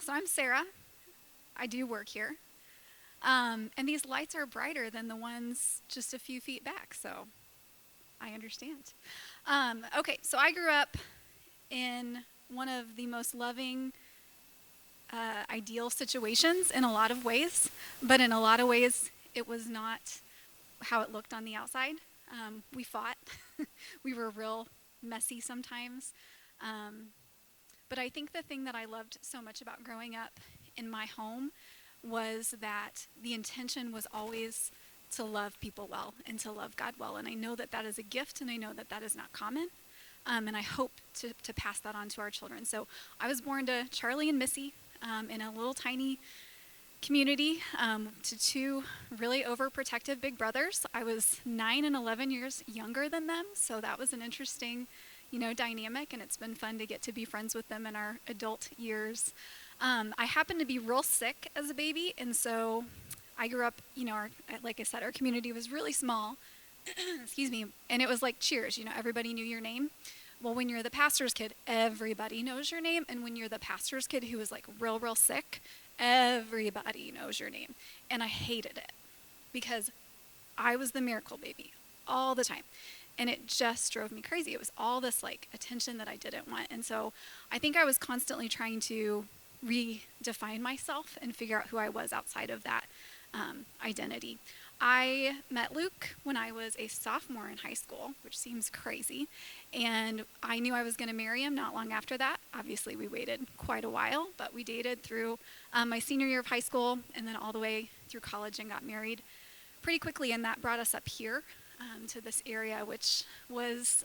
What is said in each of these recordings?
So I'm Sarah. I do work here. And these lights are brighter than the ones just a few feet back, so I understand. Okay, so I grew up in one of the most loving, ideal situations in a lot of ways, but in a lot of ways, it was not how it looked on the outside. We fought, we were real messy sometimes. Um, but I think the thing that I loved so much about growing up in my home was that the intention was always to love people well and to love God well. And I know that that is a gift, and I know that that is not common. And I hope to pass that on to our children. So I was born to Charlie and Missy in a little tiny community to two really overprotective big brothers. I was 9 and 11 years younger than them, so that was an interesting, dynamic, and it's been fun to get to be friends with them in our adult years. I happened to be real sick as a baby, and so I grew up, like I said, our community was really small, excuse me, and it was like Cheers, everybody knew your name. Well, when you're the pastor's kid, everybody knows your name, and when you're the pastor's kid who was like real sick, everybody knows your name. And I hated it because I was the miracle baby all the time. And it just drove me crazy. It was all this like attention that I didn't want. And so I think I was constantly trying to redefine myself and figure out who I was outside of that identity. I met Luke when I was a sophomore in high school, which seems crazy. And I knew I was going to marry him not long after that. Obviously, we waited quite a while, but we dated through my senior year of high school and then all the way through college and got married pretty quickly. And that brought us up here to this area, which was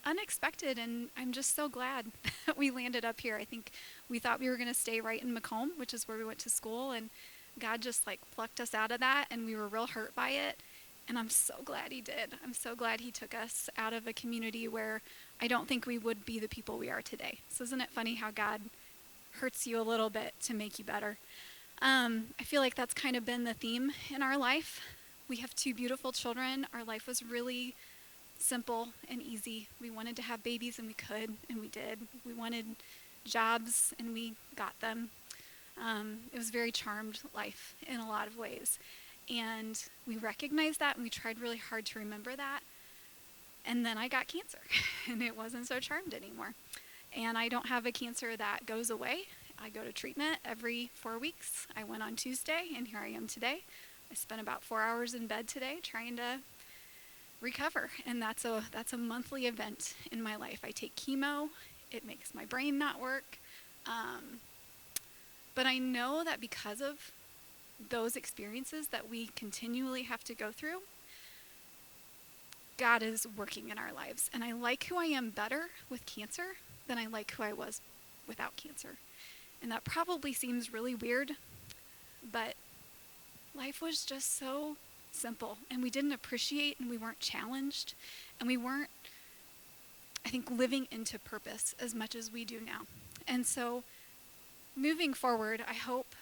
unexpected. And I'm just so glad that we landed up here. I think we thought we were going to stay right in Macomb, which is where we went to school. And God just like plucked us out of that, and we were real hurt by it. And I'm so glad he did. I'm so glad he took us out of a community where I don't think we would be the people we are today. So isn't it funny how God hurts you a little bit to make you better? I feel like that's kind of been the theme in our life. We have two beautiful children. Our life was really simple and easy. We wanted to have babies, and we could, and we did. We wanted jobs, and we got them. It was a very charmed life in a lot of ways. And we recognized that, and we tried really hard to remember that. And then I got cancer, and it wasn't so charmed anymore. And I don't have a cancer that goes away. I go to treatment every 4 weeks. I went on Tuesday, and here I am today. I spent about 4 hours in bed today trying to recover, and that's a monthly event in my life. I take chemo. It makes my brain not work. But I know that because of those experiences that we continually have to go through, God is working in our lives. And I like who I am better with cancer than I like who I was without cancer. And that probably seems really weird, but life was just so simple. And we didn't appreciate, and we weren't challenged, and we weren't, I think, living into purpose as much as we do now. And so moving forward, I hope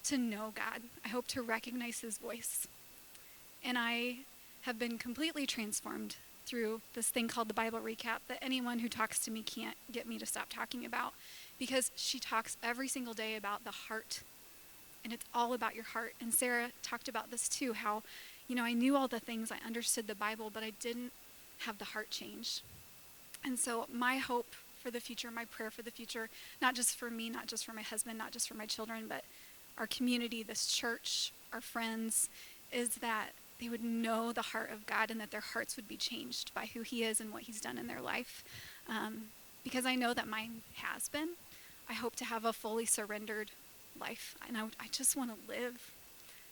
to know God. I hope to recognize his voice. And I have been completely transformed through this thing called the Bible Recap that anyone who talks to me can't get me to stop talking about, because she talks every single day about the heart, and it's all about your heart. And Sarah talked about this too, how, I knew all the things, I understood the Bible, but I didn't have the heart change. And so my hope for the future, my prayer for the future, not just for me, not just for my husband, not just for my children, but our community, this church, our friends, is that they would know the heart of God, and that their hearts would be changed by who he is and what he's done in their life. Because I know that mine has been. I hope to have a fully surrendered life, and I just want to live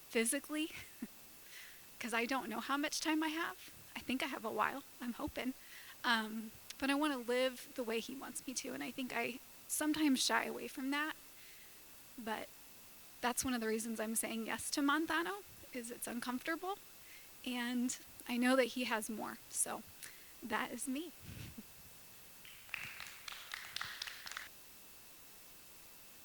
physically, because I don't know how much time I have. I think I have a while, I'm hoping. But I want to live the way he wants me to, and I think I sometimes shy away from that. But that's one of the reasons I'm saying yes to Manthano, is it's uncomfortable, and I know that he has more. So that is me.